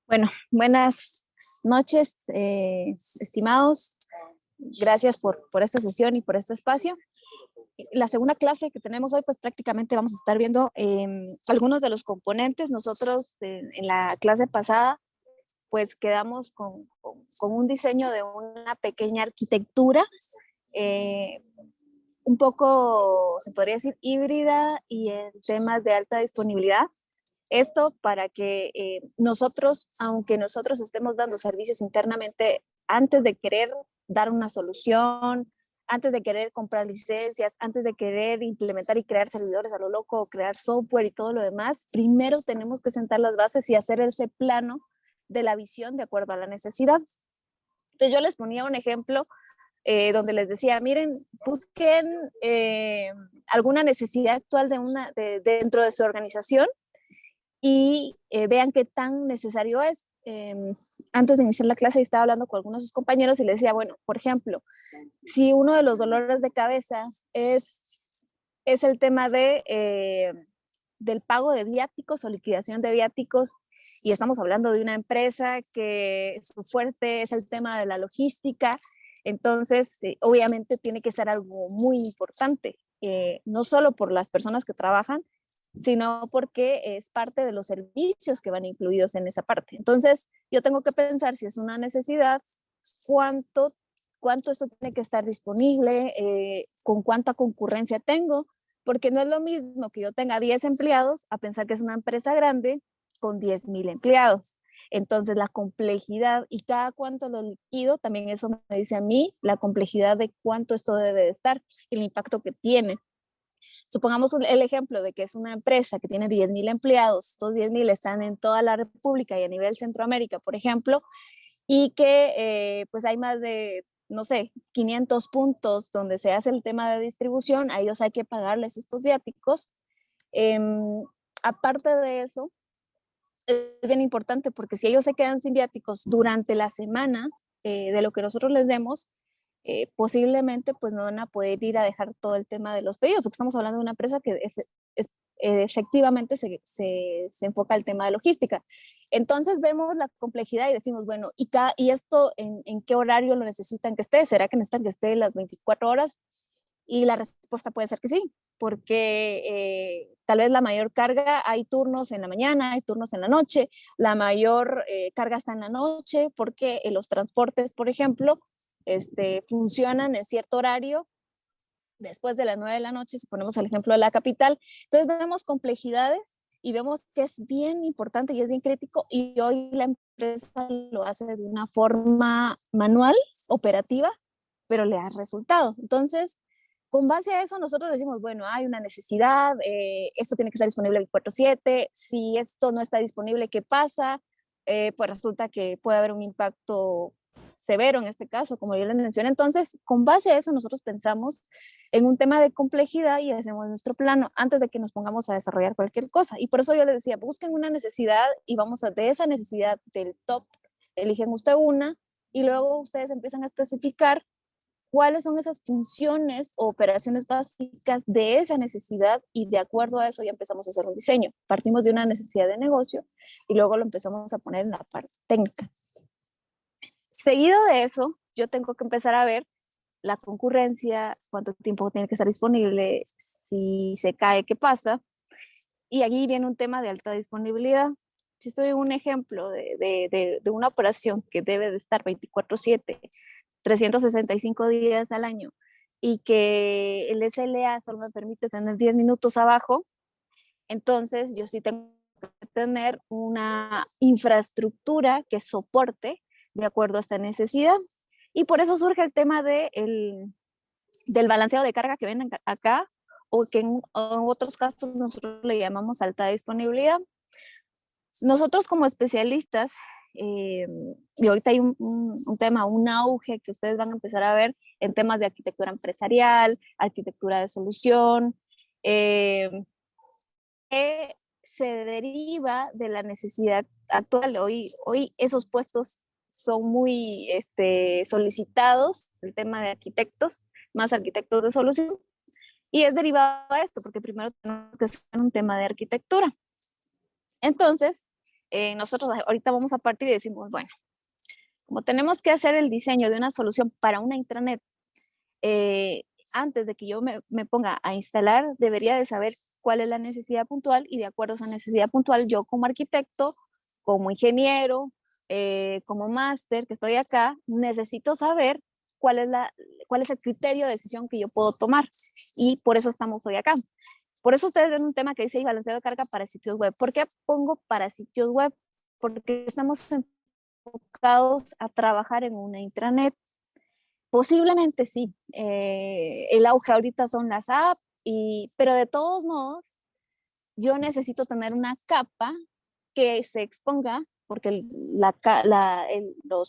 Bueno, buenas noches, estimados. Gracias por esta sesión y por este espacio. La segunda clase que tenemos hoy, pues prácticamente vamos a estar viendo algunos de los componentes. Nosotros en la clase pasada, pues quedamos con un diseño de una pequeña arquitectura, eh, un poco, se podría decir, híbrida y en temas de alta disponibilidad. Esto para que nosotros, aunque nosotros estemos dando servicios internamente, antes de querer dar una solución, antes de querer comprar licencias, antes de querer implementar y crear servidores a lo loco, crear software y todo lo demás, primero tenemos que sentar las bases y hacer ese plano de la visión de acuerdo a la necesidad. Entonces yo les ponía un ejemplo donde les decía, miren, busquen alguna necesidad actual dentro de su organización y vean qué tan necesario es. Antes de iniciar la clase estaba hablando con algunos de sus compañeros y les decía, bueno, por ejemplo, si uno de los dolores de cabeza es el tema del pago de viáticos o liquidación de viáticos, y estamos hablando de una empresa que su fuerte es el tema de la logística, entonces obviamente tiene que ser algo muy importante, no solo por las personas que trabajan, sino porque es parte de los servicios que van incluidos en esa parte. Entonces, yo tengo que pensar si es una necesidad, cuánto, cuánto esto tiene que estar disponible, con cuánta concurrencia tengo, porque no es lo mismo que yo tenga 10 empleados a pensar que es una empresa grande con 10,000 empleados. Entonces, la complejidad y cada cuánto lo liquido, también eso me dice a mí la complejidad de cuánto esto debe de estar y el impacto que tiene. Supongamos el ejemplo de que es una empresa que tiene 10,000 empleados, estos 10,000 están en toda la República y a nivel Centroamérica, por ejemplo, y que pues hay más de, no sé, 500 puntos donde se hace el tema de distribución, a ellos hay que pagarles estos viáticos. Eh, Aparte de eso, es bien importante porque si ellos se quedan sin viáticos durante la semana de lo que nosotros les demos, posiblemente pues no van a poder ir a dejar todo el tema de los pedidos, porque estamos hablando de una empresa que efectivamente se enfoca al tema de logística. Entonces vemos la complejidad y decimos, bueno, ¿y esto en qué horario lo necesitan que esté? ¿Será que necesitan que esté las 24 horas? Y la respuesta puede ser que sí, porque tal vez la mayor carga, hay turnos en la mañana, hay turnos en la noche, la mayor carga está en la noche, porque los transportes, por ejemplo, funcionan en cierto horario después de las 9 de la noche, si ponemos el ejemplo de la capital. Entonces vemos complejidades y vemos que es bien importante y es bien crítico, y hoy la empresa lo hace de una forma manual, operativa, pero le da resultado. Entonces, con base a eso, nosotros decimos, bueno, hay una necesidad, esto tiene que estar disponible 24/7, si esto no está disponible, ¿qué pasa? Pues resulta que puede haber un impacto severo en este caso, como yo les mencioné. Entonces, con base a eso, nosotros pensamos en un tema de complejidad y hacemos nuestro plano antes de que nos pongamos a desarrollar cualquier cosa. Y por eso yo les decía, busquen una necesidad y vamos a de esa necesidad del top, eligen usted una y luego ustedes empiezan a especificar cuáles son esas funciones o operaciones básicas de esa necesidad, y de acuerdo a eso ya empezamos a hacer un diseño. Partimos de una necesidad de negocio y luego lo empezamos a poner en la parte técnica. Seguido de eso, yo tengo que empezar a ver la concurrencia, cuánto tiempo tiene que estar disponible, si se cae, qué pasa. Y aquí viene un tema de alta disponibilidad. Si estoy en un ejemplo de una operación que debe de estar 24/7, 365 días al año, y que el SLA solo me permite tener 10 minutos abajo, entonces yo sí tengo que tener una infraestructura que soporte de acuerdo a esta necesidad. Y por eso surge el tema del balanceo de carga que ven acá, o que en otros casos nosotros le llamamos alta disponibilidad. Nosotros como especialistas, y ahorita hay un tema, un auge que ustedes van a empezar a ver en temas de arquitectura empresarial, arquitectura de solución, eh, que se deriva de la necesidad actual. Hoy esos puestos son muy solicitados, el tema de arquitectos, más arquitectos de solución, y es derivado a esto, porque primero tenemos que hacer un tema de arquitectura. Entonces, nosotros ahorita vamos a partir y decimos, bueno, como tenemos que hacer el diseño de una solución para una intranet, antes de que yo me ponga a instalar, debería de saber cuál es la necesidad puntual y de acuerdo a esa necesidad puntual, yo como arquitecto, como ingeniero, como máster que estoy acá, necesito saber cuál es el criterio de decisión que yo puedo tomar y por eso estamos hoy acá. Por eso ustedes ven un tema que dice balanceo de carga para sitios web. ¿Por qué pongo para sitios web? Porque estamos enfocados a trabajar en una intranet. Posiblemente sí. El auge ahorita son las apps, pero de todos modos, yo necesito tener una capa que se exponga, porque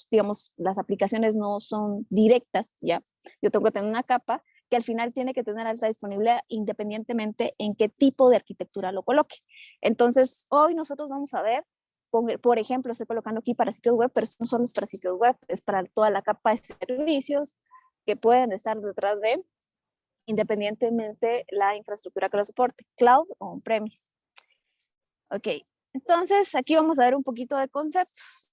digamos, las aplicaciones no son directas, ¿ya? Yo tengo que tener una capa que al final tiene que tener alta disponibilidad independientemente en qué tipo de arquitectura lo coloque. Entonces, hoy nosotros vamos a ver, por ejemplo, estoy colocando aquí para sitios web, pero no solo es para sitios web, es para toda la capa de servicios que pueden estar detrás de, independientemente la infraestructura que lo soporte, cloud o on-premise. Ok, entonces aquí vamos a ver un poquito de conceptos.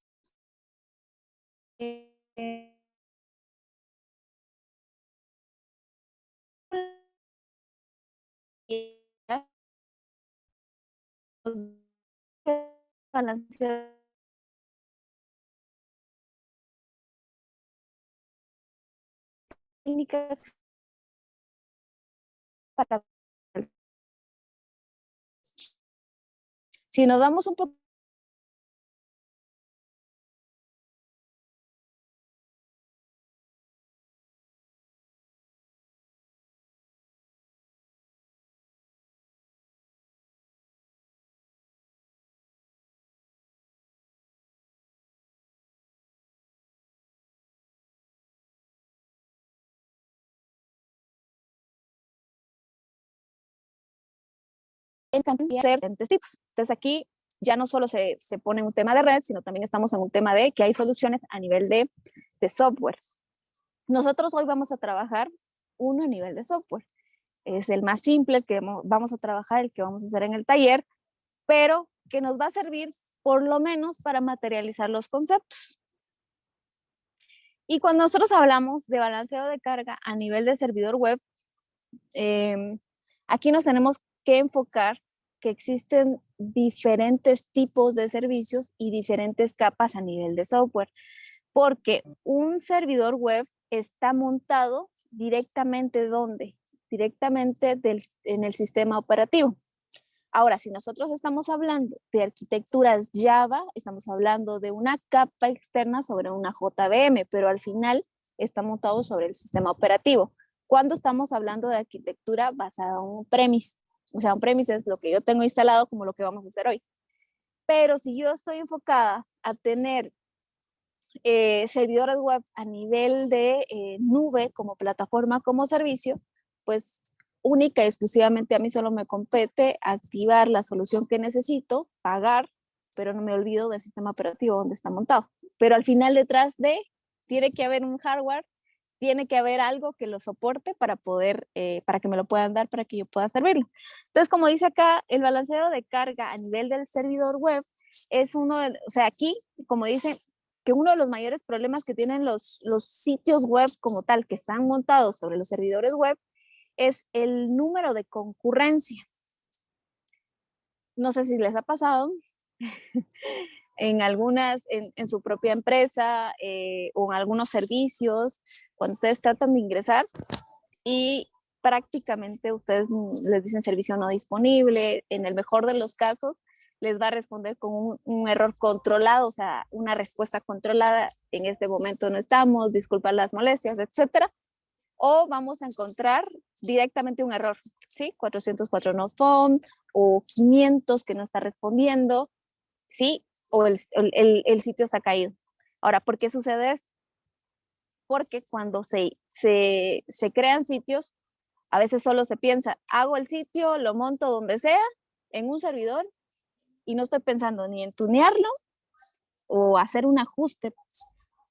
Técnicas para... Si nos damos un poco... en cantidad de diferentes tipos. Entonces aquí ya no solo se pone un tema de red, sino también estamos en un tema de que hay soluciones a nivel de software. Nosotros hoy vamos a trabajar uno a nivel de software. Es el más simple, el que vamos a trabajar, el que vamos a hacer en el taller, pero que nos va a servir por lo menos para materializar los conceptos. Y cuando nosotros hablamos de balanceo de carga a nivel de servidor web, aquí nos tenemos que enfocar que existen diferentes tipos de servicios y diferentes capas a nivel de software, porque un servidor web está montado directamente ¿dónde? Directamente en el sistema operativo. Ahora, si nosotros estamos hablando de arquitecturas Java, estamos hablando de una capa externa sobre una JVM, pero al final está montado sobre el sistema operativo. Cuando estamos hablando de arquitectura basada en un premise, o sea, un premise es lo que yo tengo instalado como lo que vamos a hacer hoy. Pero si yo estoy enfocada a tener servidores web a nivel de nube como plataforma, como servicio, pues única y exclusivamente a mí solo me compete activar la solución que necesito, pagar, pero no me olvido del sistema operativo donde está montado. Pero al final detrás de, tiene que haber un hardware, tiene que haber algo que lo soporte para poder, para que me lo puedan dar, para que yo pueda servirlo. Entonces, como dice acá, el balanceo de carga a nivel del servidor web es uno de, o sea, aquí, como dice, que uno de los mayores problemas que tienen los sitios web como tal, que están montados sobre los servidores web, es el número de concurrencia. No sé si les ha pasado en algunas, en su propia empresa o en algunos servicios, cuando ustedes tratan de ingresar y prácticamente ustedes les dicen servicio no disponible, en el mejor de los casos les va a responder con un error controlado, o sea, una respuesta controlada, en este momento no estamos, disculpa las molestias, etcétera. O vamos a encontrar directamente un error, ¿sí? 404 no found o 500 que no está respondiendo, ¿sí? O el sitio se ha caído. Ahora, ¿por qué sucede esto? Porque cuando se crean sitios, a veces solo se piensa, hago el sitio, lo monto donde sea, en un servidor, y no estoy pensando ni en tunearlo o hacer un ajuste,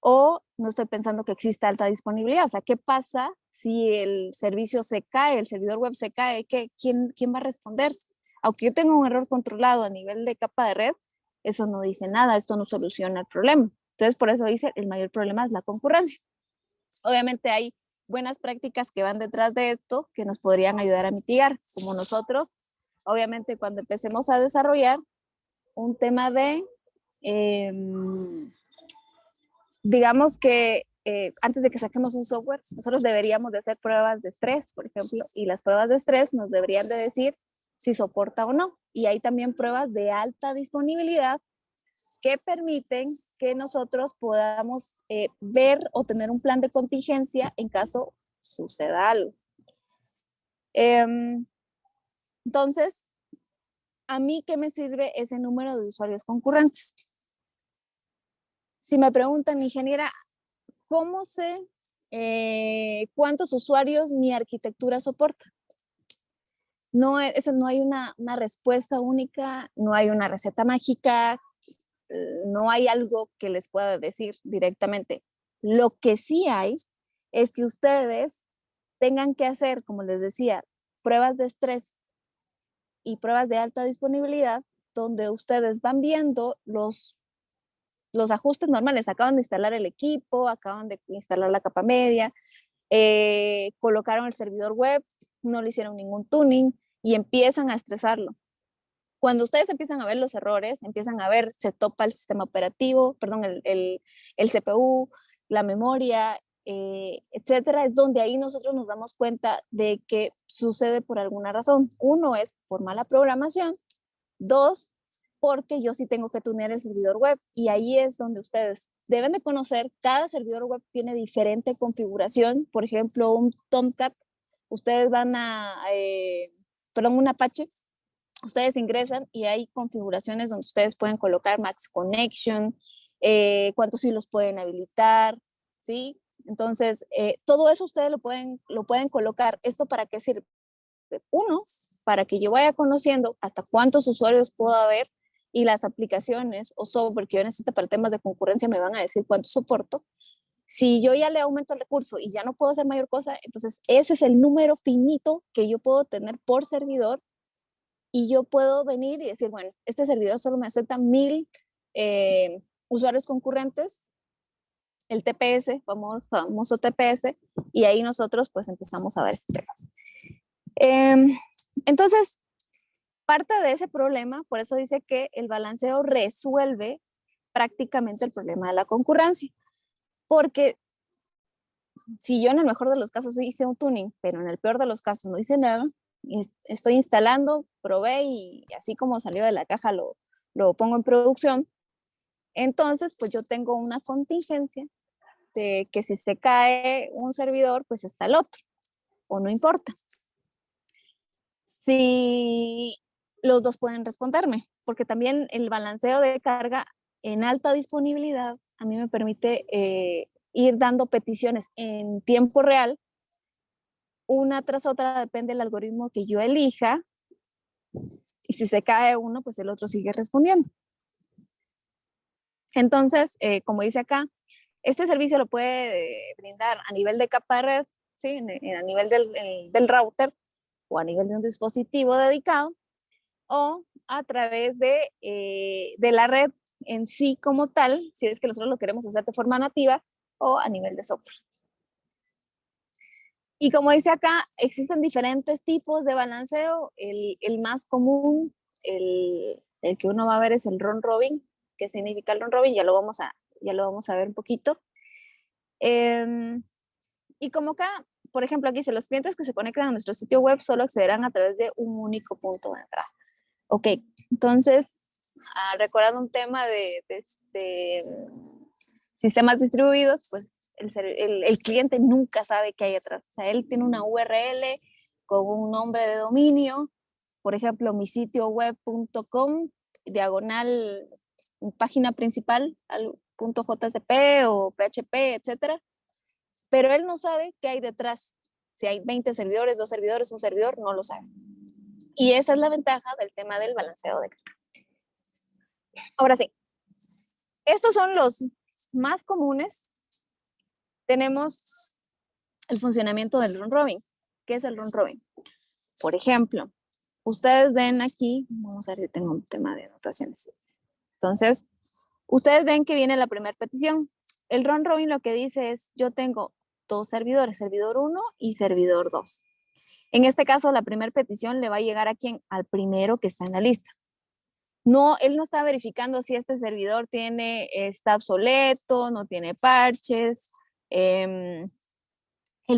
o no estoy pensando que exista alta disponibilidad. O sea, ¿qué pasa si el servicio se cae, el servidor web se cae? ¿Quién va a responder? Aunque yo tenga un error controlado a nivel de capa de red, eso no dice nada, esto no soluciona el problema. Entonces, por eso dice, el mayor problema es la concurrencia. Obviamente hay buenas prácticas que van detrás de esto que nos podrían ayudar a mitigar, como nosotros, obviamente cuando empecemos a desarrollar un tema de, digamos que antes de que saquemos un software, nosotros deberíamos de hacer pruebas de estrés, por ejemplo, y las pruebas de estrés nos deberían de decir si soporta o no. Y hay también pruebas de alta disponibilidad que permiten que nosotros podamos ver o tener un plan de contingencia en caso suceda algo. Entonces, ¿a mí qué me sirve ese número de usuarios concurrentes? Si me preguntan, ingeniera, ¿cómo sé cuántos usuarios mi arquitectura soporta? No, no hay una respuesta única, no hay una receta mágica, no hay algo que les pueda decir directamente. Lo que sí hay es que ustedes tengan que hacer, como les decía, pruebas de estrés y pruebas de alta disponibilidad, donde ustedes van viendo los ajustes normales. Acaban de instalar el equipo, acaban de instalar la capa media, colocaron el servidor web, no le hicieron ningún tuning y empiezan a estresarlo. Cuando ustedes empiezan a ver los errores, empiezan a ver, se topa el sistema operativo, perdón, el CPU, la memoria, etcétera, es donde ahí nosotros nos damos cuenta de que sucede por alguna razón. Uno es por mala programación, dos, porque yo sí tengo que tunear el servidor web y ahí es donde ustedes deben de conocer, cada servidor web tiene diferente configuración. Por ejemplo, un Tomcat, ustedes van a, un Apache, ustedes ingresan y hay configuraciones donde ustedes pueden colocar Max Connection, cuántos hilos pueden habilitar, ¿sí? Entonces, todo eso ustedes lo pueden colocar. ¿Esto para qué sirve? Uno, para que yo vaya conociendo hasta cuántos usuarios puedo haber y las aplicaciones o software que yo necesito para temas de concurrencia me van a decir cuánto soporto. Si yo ya le aumento el recurso y ya no puedo hacer mayor cosa, entonces ese es el número finito que yo puedo tener por servidor y yo puedo venir y decir, bueno, este servidor solo me acepta 1000 usuarios concurrentes, el TPS, famoso TPS, y ahí nosotros pues empezamos a ver este tema. Entonces, parte de ese problema, por eso dice que el balanceo resuelve prácticamente el problema de la concurrencia, porque si yo en el mejor de los casos hice un tuning, pero en el peor de los casos no hice nada, estoy instalando, probé y así como salió de la caja lo pongo en producción, entonces pues yo tengo una contingencia de que si se cae un servidor, pues está el otro, o no importa. Si los dos pueden responderme, porque también el balanceo de carga en alta disponibilidad a mí me permite ir dando peticiones en tiempo real, una tras otra, depende del algoritmo que yo elija, y si se cae uno, pues el otro sigue respondiendo. Entonces, como dice acá, este servicio lo puede brindar a nivel de capa de red, ¿sí? A nivel del router o a nivel de un dispositivo dedicado, o a través de la red en sí como tal, si es que nosotros lo queremos hacer de forma nativa, o a nivel de software. Y como dice acá, existen diferentes tipos de balanceo. El más común, el que uno va a ver es el round robin. ¿Qué significa el round robin? Ya lo vamos a ver un poquito. Y como acá, por ejemplo, aquí dice, los clientes que se conectan a nuestro sitio web solo accederán a través de un único punto de entrada. Ok, entonces, recordando un tema de sistemas distribuidos, pues el cliente nunca sabe qué hay atrás. O sea, él tiene una URL con un nombre de dominio, por ejemplo, mi sitio web.com, diagonal, página principal, .jcp o PHP, etcétera. Pero él no sabe qué hay detrás. Si hay 20 servidores, 2 servidores, un servidor, no lo sabe. Y esa es la ventaja del tema del balanceo de carga. Ahora sí, estos son los más comunes. Tenemos el funcionamiento del round robin. ¿Qué es el round robin? Por ejemplo, ustedes ven aquí, vamos a ver si tengo un tema de anotaciones. Entonces, ustedes ven que viene la primera petición. El round robin lo que dice es, yo tengo dos servidores, servidor 1 y servidor 2. En este caso, la primera petición le va a llegar a quién? Al primero que está en la lista. No, él no está verificando si este servidor está obsoleto, no tiene parches, el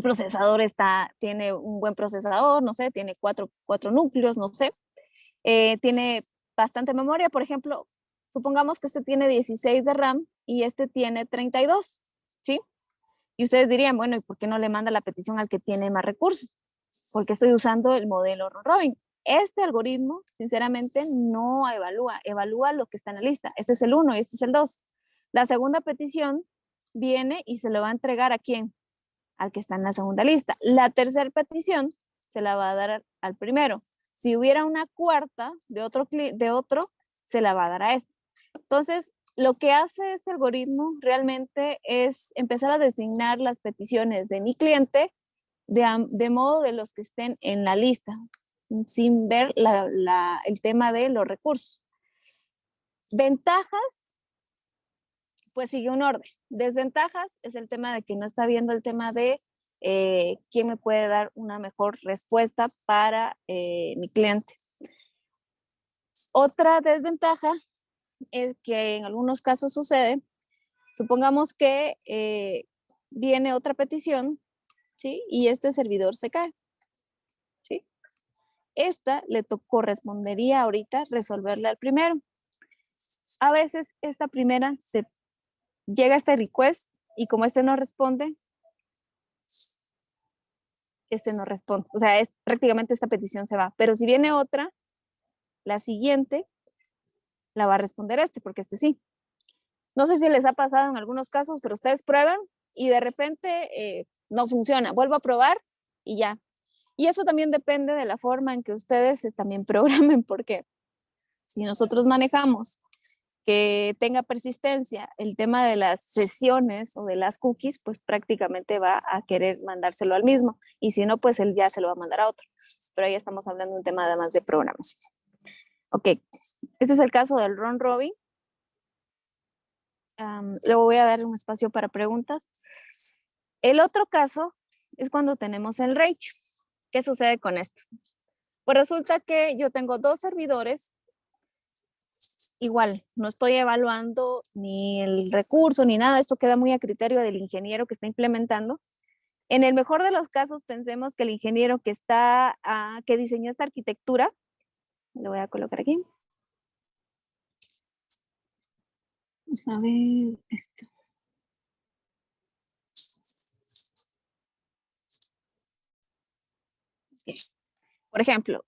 procesador tiene un buen procesador, no sé, tiene cuatro núcleos, no sé, tiene bastante memoria, por ejemplo, supongamos que este tiene 16 de RAM y este tiene 32, ¿sí? Y ustedes dirían, bueno, ¿y por qué no le manda la petición al que tiene más recursos? Porque estoy usando el modelo Robin. Este algoritmo, sinceramente, no evalúa lo que está en la lista. Este es el 1 y este es el 2. La segunda petición viene y se lo va a entregar ¿a quién? Al que está en la segunda lista. La tercera petición se la va a dar al primero. Si hubiera una cuarta de otro, se la va a dar a este. Entonces, lo que hace este algoritmo realmente es empezar a designar las peticiones de mi cliente de modo de los que estén en la lista, sin ver el tema de los recursos. Ventajas, pues sigue un orden. Desventajas es el tema de que no está viendo el tema de quién me puede dar una mejor respuesta para mi cliente. Otra desventaja es que en algunos casos sucede, supongamos que viene otra petición, ¿sí? Y este servidor se cae, ¿sí? Esta le correspondería ahorita resolverla al primero. A veces esta primera llega a este request y como este no responde, o sea, prácticamente esta petición se va. Pero si viene otra, la siguiente la va a responder porque este sí. No sé si les ha pasado en algunos casos, pero ustedes prueban y de repente no funciona. Vuelvo a probar y ya. Y eso también depende de la forma en que ustedes también programen, porque si nosotros manejamos que tenga persistencia el tema de las sesiones o de las cookies, pues prácticamente va a querer mandárselo al mismo. Y si no, pues él ya se lo va a mandar a otro. Pero ahí estamos hablando de un tema además de programación. Ok, este es el caso del round robin. Luego voy a dar un espacio para preguntas. El otro caso es cuando tenemos el ratio. ¿Qué sucede con esto? Pues resulta que yo tengo dos servidores. Igual, no estoy evaluando ni el recurso ni nada. Esto queda muy a criterio del ingeniero que está implementando. En el mejor de los casos, pensemos que el ingeniero que diseñó esta arquitectura, lo voy a colocar aquí. Vamos a ver esto. Por ejemplo,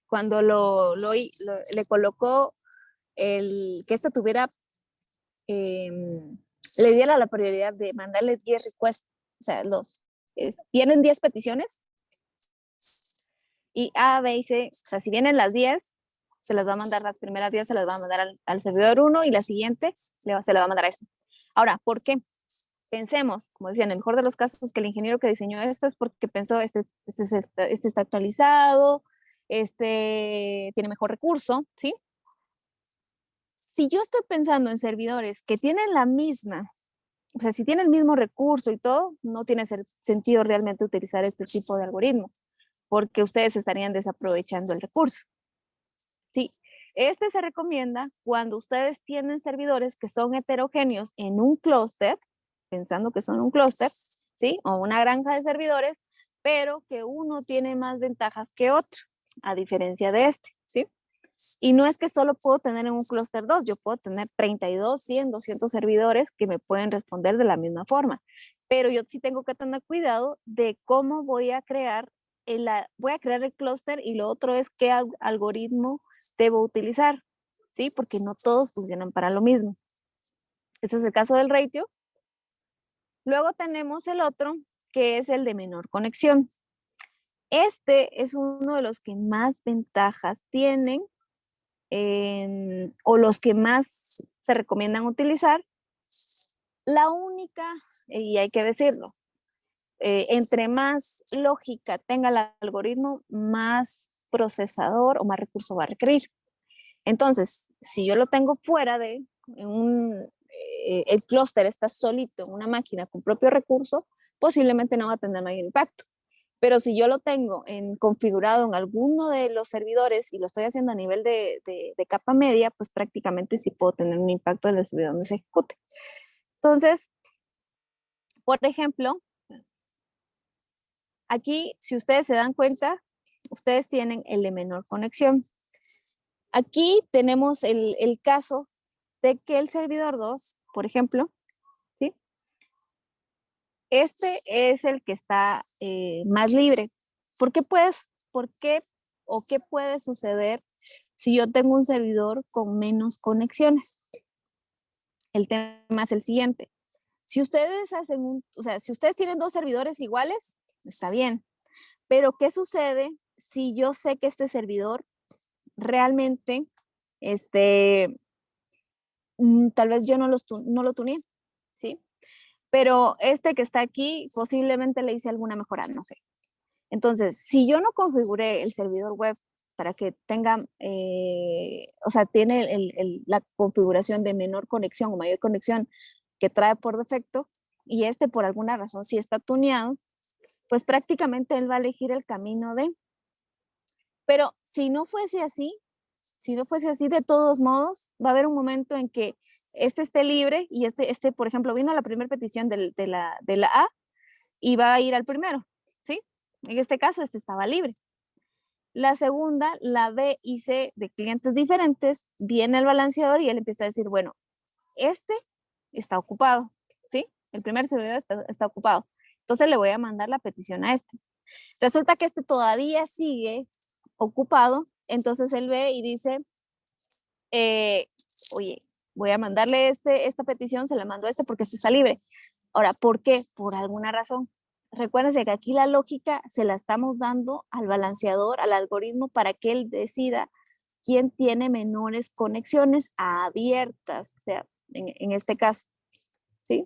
cuando le colocó que esto tuviera, le diera la prioridad de mandarle 10 requests, o sea, vienen 10 peticiones y A, B y C, o sea, si vienen las 10, se las va a mandar, las primeras 10 se las va a mandar al servidor 1 y la siguiente se la va a mandar a este. Ahora, ¿por qué? Pensemos, como decía, en el mejor de los casos, que el ingeniero que diseñó esto es porque pensó, este está actualizado, tiene mejor recurso, ¿sí? Si yo estoy pensando en servidores que tienen la misma, o sea, si tienen el mismo recurso y todo, no tiene sentido realmente utilizar este tipo de algoritmo, porque ustedes estarían desaprovechando el recurso. Sí, se recomienda cuando ustedes tienen servidores que son heterogéneos en un clúster, pensando que son un clúster, ¿sí? O una granja de servidores, pero que uno tiene más ventajas que otro, a diferencia de ¿sí? Y no es que solo puedo tener en un clúster 2, yo puedo tener 32, 100, 200 servidores que me pueden responder de la misma forma. Pero yo sí tengo que tener cuidado de cómo voy a crear el clúster y lo otro es qué algoritmo debo utilizar, ¿sí? Porque no todos funcionan para lo mismo. Este es el caso del ratio. Luego tenemos el otro, que es el de menor conexión. Este es uno de los que más ventajas tienen o los que más se recomiendan utilizar. La única, y hay que decirlo, entre más lógica tenga el algoritmo, más procesador o más recurso va a requerir. Entonces, si yo lo tengo fuera de el clúster está solito en una máquina con propio recurso, posiblemente no va a tener mayor impacto. Pero si yo lo tengo configurado en alguno de los servidores y lo estoy haciendo a nivel de capa media, pues prácticamente sí puedo tener un impacto en el servidor donde se ejecute. Entonces, por ejemplo, aquí, si ustedes se dan cuenta, ustedes tienen el de menor conexión. Aquí tenemos el caso de que el servidor 2, por ejemplo, ¿sí? Este es el que está más libre. ¿Por qué o qué puede suceder si yo tengo un servidor con menos conexiones? El tema es el siguiente. Si ustedes si ustedes tienen dos servidores iguales, está bien. Pero ¿qué sucede si yo sé que este servidor realmente, tal vez yo no lo tuneé, ¿sí? Pero este que está aquí, posiblemente le hice alguna mejora, no sé. Entonces, si yo no configuré el servidor web para que tenga, o sea, tiene la configuración de menor conexión o mayor conexión que trae por defecto, y este por alguna razón sí está tuneado, pues prácticamente él va a elegir el camino de. Pero si no fuese así, de todos modos, va a haber un momento en que este esté libre y por ejemplo, vino la primera petición de la A y va a ir al primero, ¿sí? En este caso, este estaba libre. La segunda, la B y C de clientes diferentes, viene el balanceador y él empieza a decir, bueno, este está ocupado, ¿sí? El primer servidor está ocupado. Entonces le voy a mandar la petición a este. Resulta que este todavía sigue ocupado, entonces él ve y dice, oye, voy a mandarle esta petición, se la mando a este porque este está libre. Ahora, ¿por qué? Por alguna razón. Recuérdense que aquí la lógica se la estamos dando al balanceador, al algoritmo, para que él decida quién tiene menores conexiones abiertas, o sea, en este caso, ¿sí?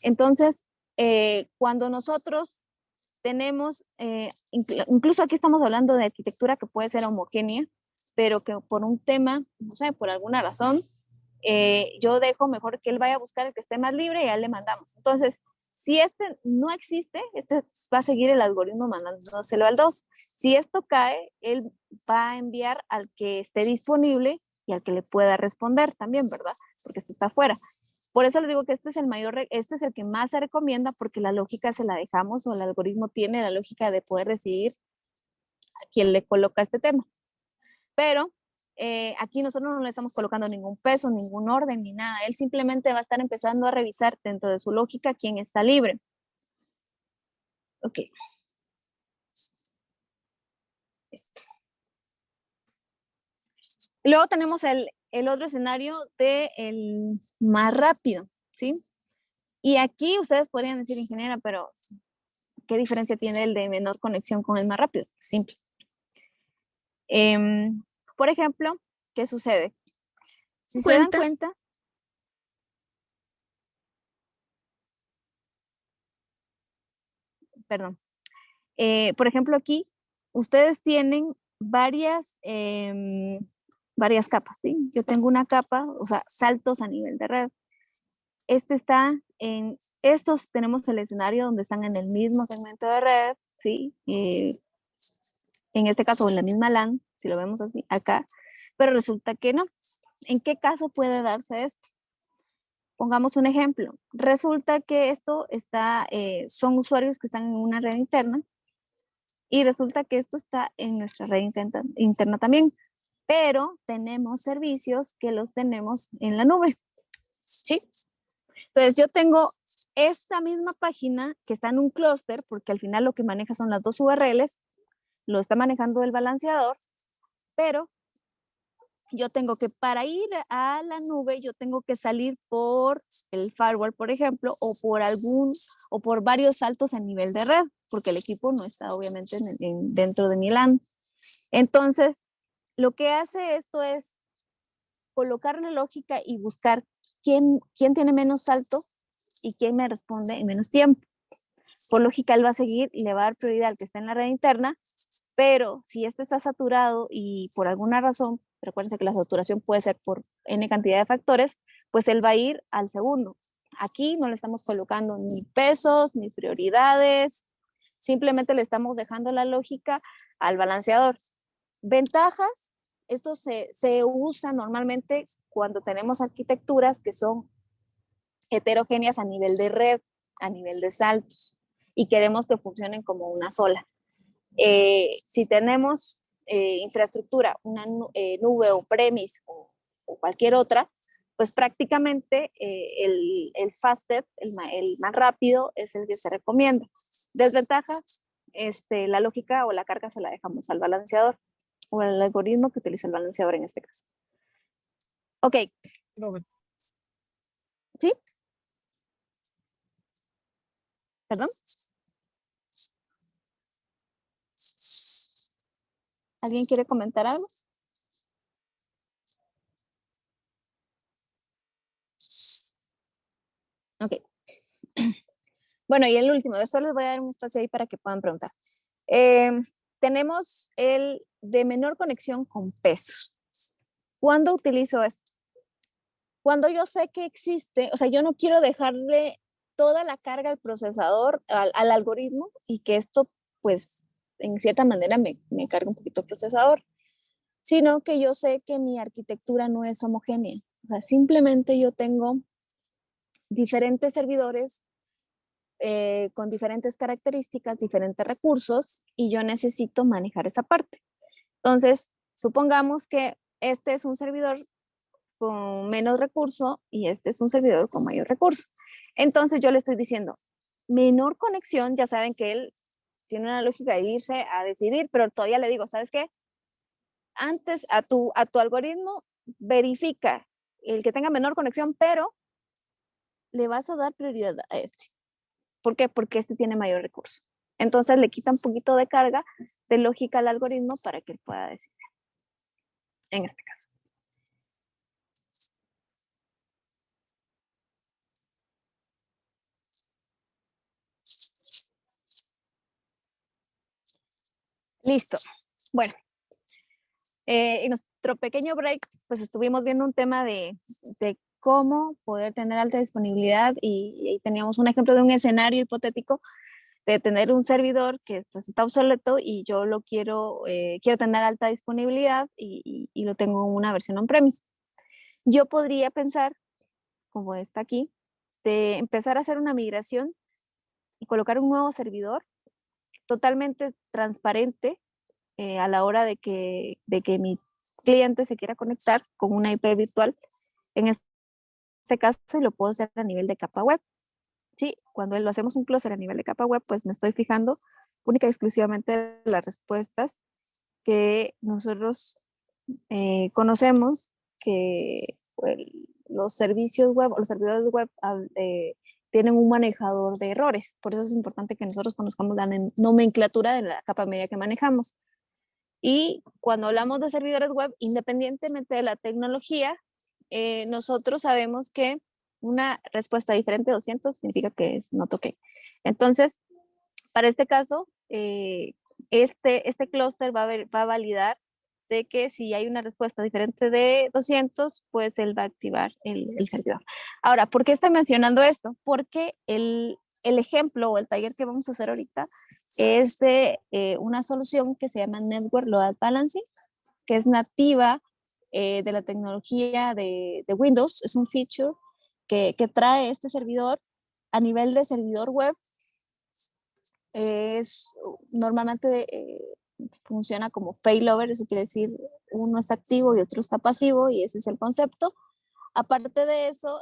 Entonces, cuando nosotros tenemos, incluso aquí estamos hablando de arquitectura que puede ser homogénea, pero que por un tema, no sé, por alguna razón, yo dejo mejor que él vaya a buscar el que esté más libre y ya le mandamos. Entonces, si este no existe, este va a seguir el algoritmo mandándoselo al 2. Si esto cae, él va a enviar al que esté disponible y al que le pueda responder también, ¿verdad? Porque este está afuera. Por eso les digo que este es el que más se recomienda porque la lógica se la dejamos o el algoritmo tiene la lógica de poder decidir a quién le coloca este tema. Pero aquí nosotros no le estamos colocando ningún peso, ningún orden, ni nada. Él simplemente va a estar empezando a revisar dentro de su lógica quién está libre. Ok. Esto. Luego tenemos el otro escenario de el más rápido, ¿sí? Y aquí ustedes podrían decir, ingeniera, pero ¿qué diferencia tiene el de menor conexión con el más rápido? Simple. Por ejemplo, ¿qué sucede? Si se dan cuenta, perdón, por ejemplo aquí, ustedes tienen varias capas, ¿sí? Yo tengo una capa, o sea, saltos a nivel de red. Estos tenemos el escenario donde están en el mismo segmento de red, ¿sí? En este caso, en la misma LAN, si lo vemos así, acá, pero resulta que no. ¿En qué caso puede darse esto? Pongamos un ejemplo. Resulta que son usuarios que están en una red interna y resulta que esto está en nuestra red interna también, pero tenemos servicios que los tenemos en la nube, ¿sí? Entonces yo tengo esta misma página que está en un clúster, porque al final lo que maneja son las dos URLs, lo está manejando el balanceador, pero yo tengo que, para ir a la nube, yo tengo que salir por el firewall, por ejemplo, o por varios saltos a nivel de red, porque el equipo no está obviamente dentro de mi LAN. Entonces, lo que hace esto es colocar la lógica y buscar quién tiene menos salto y quién me responde en menos tiempo. Por lógica, él va a seguir y le va a dar prioridad al que está en la red interna, pero si este está saturado y por alguna razón recuérdense que la saturación puede ser por n cantidad de factores, pues él va a ir al segundo. Aquí no le estamos colocando ni pesos, ni prioridades, simplemente le estamos dejando la lógica al balanceador. Ventajas, esto se usa normalmente cuando tenemos arquitecturas que son heterogéneas a nivel de red, a nivel de saltos, y queremos que funcionen como una sola. Si tenemos infraestructura, una nube o premise o cualquier otra, pues prácticamente el fastest, el más rápido, es el que se recomienda. Desventaja, la lógica o la carga se la dejamos al balanceador o al algoritmo que utiliza el balanceador en este caso. Ok. ¿Sí? ¿Perdón? ¿Alguien quiere comentar algo? Ok. Bueno, y el último, después les voy a dar un espacio ahí para que puedan preguntar. Tenemos el de menor conexión con pesos. ¿Cuándo utilizo esto? Cuando yo sé que existe, o sea, yo no quiero dejarle toda la carga al procesador, al algoritmo, y que esto, pues, en cierta manera me cargue un poquito el procesador, sino que yo sé que mi arquitectura no es homogénea. O sea, simplemente yo tengo diferentes servidores con diferentes características, diferentes recursos, y yo necesito manejar esa parte. Entonces, supongamos que este es un servidor con menos recurso y este es un servidor con mayor recurso. Entonces yo le estoy diciendo, menor conexión, ya saben que él tiene una lógica de irse a decidir, pero todavía le digo, ¿sabes qué? Antes a tu algoritmo verifica el que tenga menor conexión, pero le vas a dar prioridad a este. ¿Por qué? Porque este tiene mayor recurso. Entonces le quita un poquito de carga de lógica al algoritmo para que él pueda decidir, en este caso. Listo. Bueno, en nuestro pequeño break, pues estuvimos viendo un tema de cómo poder tener alta disponibilidad y teníamos un ejemplo de un escenario hipotético de tener un servidor que pues está obsoleto y yo lo quiero tener alta disponibilidad y lo tengo en una versión on-premise. Yo podría pensar, como está aquí, de empezar a hacer una migración y colocar un nuevo servidor totalmente transparente a la hora de que mi cliente se quiera conectar con una IP virtual, en este caso lo puedo hacer a nivel de capa web. Sí, cuando lo hacemos un cluster a nivel de capa web, pues me estoy fijando única y exclusivamente en las respuestas que nosotros conocemos que pues, los servicios web o los servidores web tienen un manejador de errores. Por eso es importante que nosotros conozcamos la nomenclatura de la capa media que manejamos. Y cuando hablamos de servidores web, independientemente de la tecnología, nosotros sabemos que una respuesta diferente a 200 significa que es not okay. Entonces, para este caso, este clúster va a validar de que si hay una respuesta diferente de 200, pues él va a activar el servidor. Ahora, ¿por qué estoy mencionando esto? Porque el ejemplo o el taller que vamos a hacer ahorita es de una solución que se llama Network Load Balancing, que es nativa de la tecnología de Windows. Es un feature que trae este servidor a nivel de servidor web. Normalmente funciona como failover, eso quiere decir uno está activo y otro está pasivo, y ese es el concepto. Aparte de eso,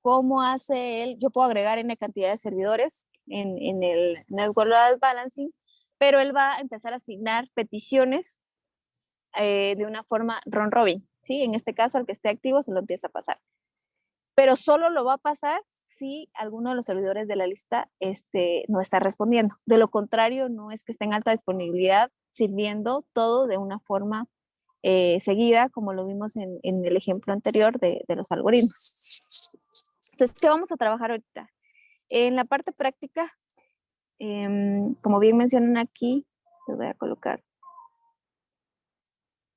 ¿cómo hace él? Yo puedo agregar N cantidad de servidores en el Network Load Balancing, pero él va a empezar a asignar peticiones de una forma round robin, ¿sí? En este caso, al que esté activo se lo empieza a pasar. Pero solo lo va a pasar si alguno de los servidores de la lista no está respondiendo. De lo contrario, no es que esté en alta disponibilidad sirviendo todo de una forma seguida, como lo vimos en el ejemplo anterior de los algoritmos. Entonces, ¿qué vamos a trabajar ahorita? En la parte práctica, como bien mencionan aquí, les voy a colocar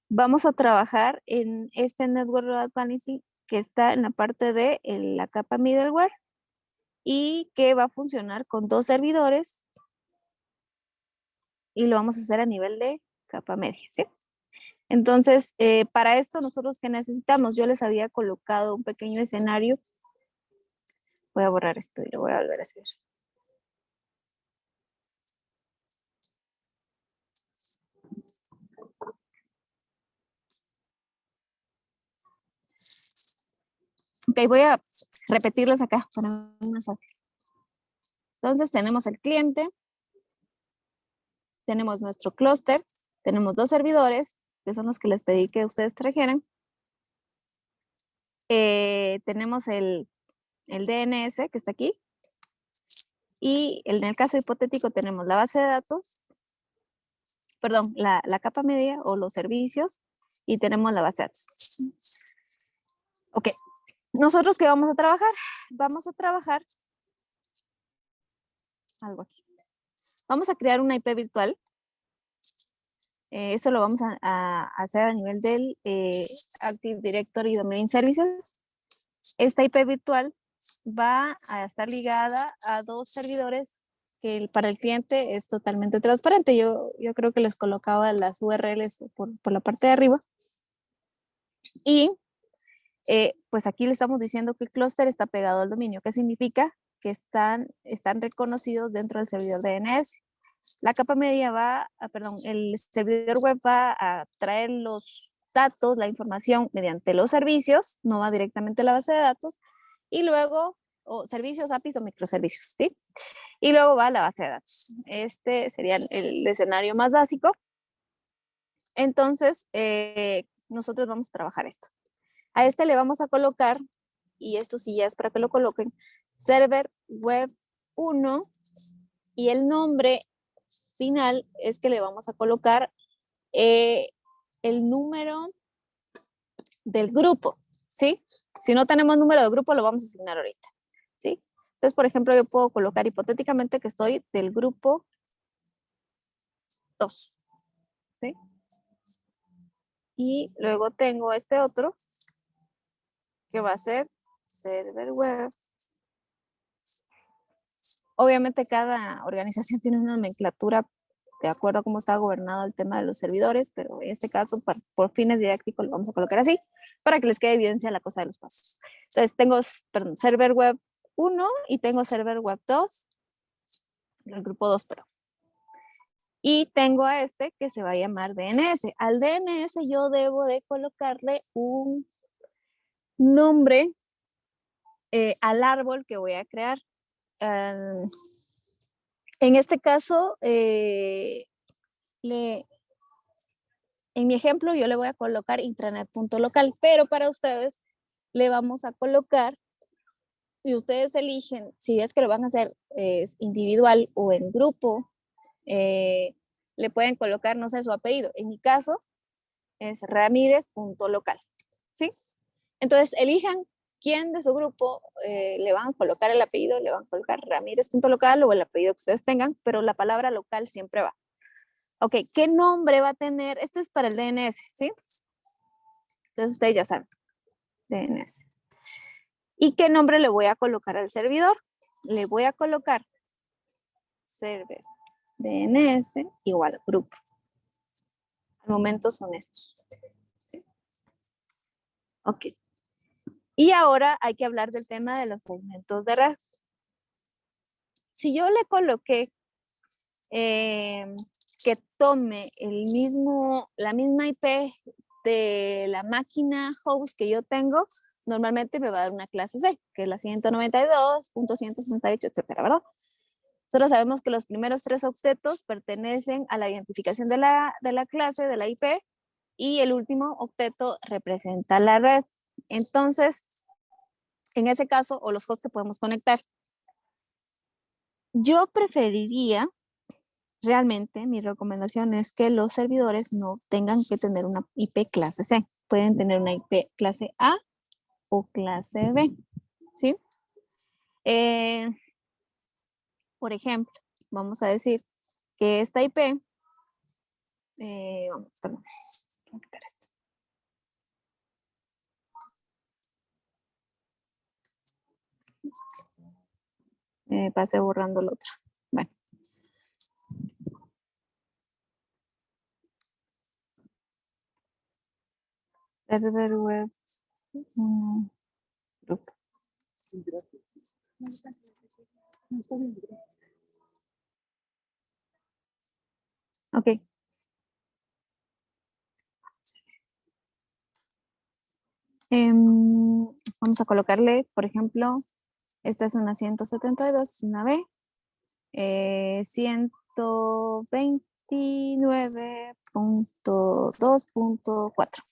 vamos a trabajar en este Network Load Balancing que está en la parte de la capa middleware y que va a funcionar con 2 servidores y lo vamos a hacer a nivel de capa media, ¿sí? Entonces, para esto nosotros ¿qué necesitamos? Yo les había colocado un pequeño escenario. Voy a borrar esto y lo voy a volver a hacer. Ok, voy a repetirles acá para más fácil. Entonces tenemos el cliente, tenemos nuestro clúster, tenemos 2 servidores, que son los que les pedí que ustedes trajeran. Tenemos el DNS que está aquí. Y en el caso hipotético tenemos la base de datos, perdón, la capa media o los servicios, y tenemos la base de datos. Ok, ¿nosotros qué vamos a trabajar? Vamos a trabajar algo aquí. Vamos a crear una IP virtual. Eso lo vamos a hacer a nivel del Active Directory Domain Services. Esta IP virtual va a estar ligada a 2 servidores que para el cliente es totalmente transparente. Yo creo que les colocaba las URLs por la parte de arriba. Y pues aquí le estamos diciendo que el clúster está pegado al dominio. ¿Qué significa? Que están reconocidos dentro del servidor DNS. La capa media el servidor web va a traer los datos, la información mediante los servicios, no va directamente a la base de datos, y luego, servicios, APIs o microservicios, ¿sí? Y luego va a la base de datos. Este sería el escenario más básico. Entonces, nosotros vamos a trabajar esto. A este le vamos a colocar, y esto sí ya es para que lo coloquen, server web 1, y el nombre final es que le vamos a colocar el número del grupo, ¿sí? Si no tenemos número de grupo, lo vamos a asignar ahorita, ¿sí? Entonces, por ejemplo, yo puedo colocar hipotéticamente que estoy del grupo 2, ¿sí? Y luego tengo este otro, que va a ser server web. Obviamente cada organización tiene una nomenclatura de acuerdo a cómo está gobernado el tema de los servidores, pero en este caso, por fines didácticos, lo vamos a colocar así, para que les quede evidencia la cosa de los pasos. Entonces, tengo, server web 1 y tengo server web 2, el grupo 2, pero. Y tengo a este que se va a llamar DNS. Al DNS yo debo de colocarle un nombre al árbol que voy a crear. En este caso, en mi ejemplo, yo le voy a colocar intranet.local, pero para ustedes le vamos a colocar, y ustedes eligen si es que lo van a hacer individual o en grupo, le pueden colocar, no sé, su apellido. En mi caso es ramírez.local, ¿sí? Entonces, elijan quién de su grupo le van a colocar el apellido, le van a colocar ramírez.local o el apellido que ustedes tengan, pero la palabra local siempre va. Ok, ¿qué nombre va a tener? Este es para el DNS, ¿sí? Entonces ustedes ya saben, DNS. ¿Y qué nombre le voy a colocar al servidor? Le voy a colocar server DNS igual grupo. Al momento son estos. ¿Sí? Ok. Y ahora hay que hablar del tema de los segmentos de red. Si yo le coloqué que tome la misma IP de la máquina host que yo tengo, normalmente me va a dar una clase C, que es la 192.168, etcétera, ¿verdad? Nosotros sabemos que los primeros 3 octetos pertenecen a la identificación de la clase, de la IP, y el último octeto representa la red. Entonces, en ese caso, o los hosts que podemos conectar. Yo preferiría, realmente, mi recomendación es que los servidores no tengan que tener una IP clase C. Pueden tener una IP clase A o clase B, ¿sí? Por ejemplo, vamos a decir que esta IP, pasé borrando el otro. Bueno. Server web. Group. Ok. Vamos a colocarle, por ejemplo, esta es una 172, es una B. 129.2.4.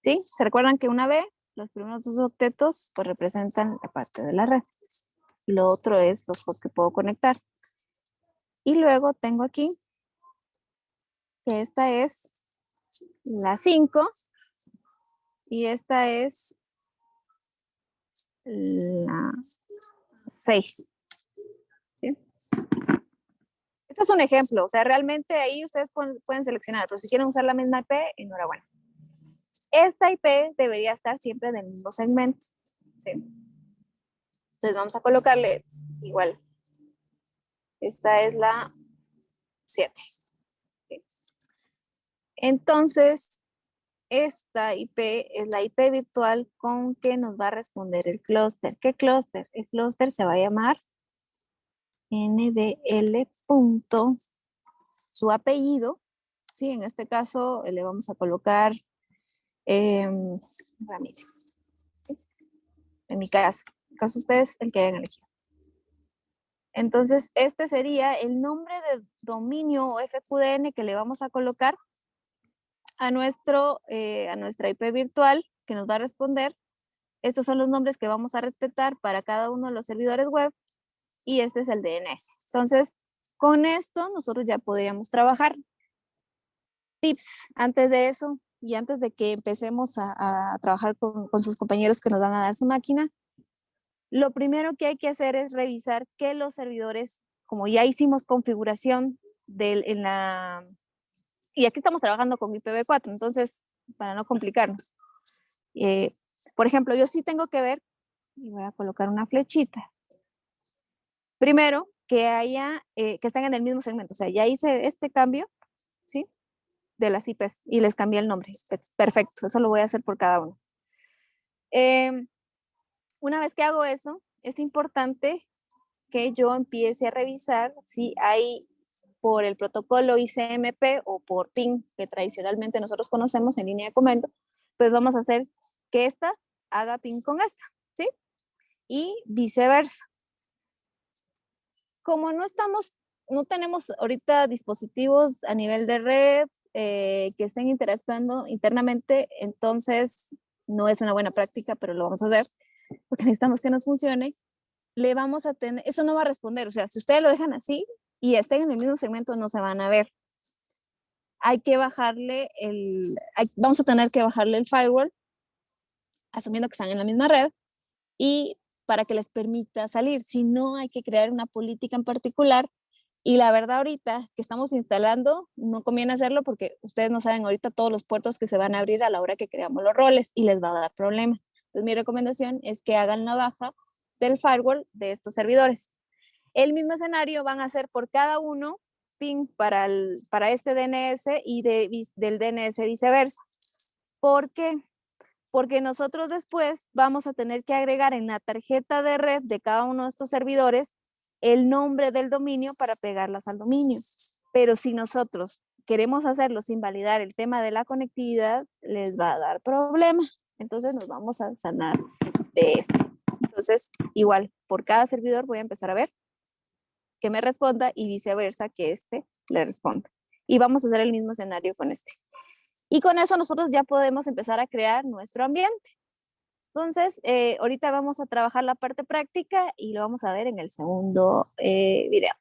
¿Sí? ¿Se recuerdan que una B, los primeros dos octetos, pues representan la parte de la red? Lo otro es los hosts que puedo conectar. Y luego tengo aquí que esta es la 5 y esta es la 6. ¿Sí? Este es un ejemplo, o sea, realmente ahí ustedes pueden seleccionar, pero si quieren usar la misma IP, enhorabuena. Esta IP debería estar siempre en el mismo segmento. ¿Sí? Entonces vamos a colocarle igual. Esta es la 7. ¿Sí? Entonces, esta IP es la IP virtual con que nos va a responder el clúster. ¿Qué clúster? El clúster se va a llamar NDL. Su apellido, ¿sí? En este caso le vamos a colocar Ramírez. ¿Sí? En mi caso ustedes el que hayan elegido. Entonces, este sería el nombre de dominio o FQDN que le vamos a colocar a nuestra IP virtual que nos va a responder. Estos son los nombres que vamos a respetar para cada uno de los servidores web y este es el DNS. Entonces, con esto nosotros ya podríamos trabajar. Tips antes de eso y antes de que empecemos a trabajar con sus compañeros que nos van a dar su máquina, lo primero que hay que hacer es revisar que los servidores, como ya hicimos configuración y aquí estamos trabajando con IPv4, entonces, para no complicarnos. Por ejemplo, yo sí tengo que ver, y voy a colocar una flechita. Primero, que estén en el mismo segmento, o sea, ya hice este cambio, ¿sí? De las IPs y les cambié el nombre. Perfecto, eso lo voy a hacer por cada uno. Una vez que hago eso, es importante que yo empiece a revisar si hay por el protocolo ICMP o por PIN, que tradicionalmente nosotros conocemos en línea de comando, pues vamos a hacer que esta haga PIN con esta, ¿sí? Y viceversa. Como no tenemos ahorita dispositivos a nivel de red que estén interactuando internamente, entonces no es una buena práctica, pero lo vamos a hacer porque necesitamos que nos funcione. Le vamos a tener, eso no va a responder, o sea, si ustedes lo dejan así y estén en el mismo segmento, no se van a ver. Hay que bajarle vamos a tener que bajarle el firewall, asumiendo que están en la misma red, y para que les permita salir. Si no, hay que crear una política en particular. Y la verdad ahorita que estamos instalando, no conviene hacerlo porque ustedes no saben ahorita todos los puertos que se van a abrir a la hora que creamos los roles y les va a dar problema. Entonces mi recomendación es que hagan la baja del firewall de estos servidores. El mismo escenario van a hacer por cada uno pings para este DNS y del DNS viceversa. ¿Por qué? Porque nosotros después vamos a tener que agregar en la tarjeta de red de cada uno de estos servidores el nombre del dominio para pegarlas al dominio. Pero si nosotros queremos hacerlo sin validar el tema de la conectividad, les va a dar problema. Entonces nos vamos a sanar de esto. Entonces, igual, por cada servidor voy a empezar a ver que me responda y viceversa que este le responda. Y vamos a hacer el mismo escenario con este. Y con eso nosotros ya podemos empezar a crear nuestro ambiente. Entonces, ahorita vamos a trabajar la parte práctica y lo vamos a ver en el segundo video.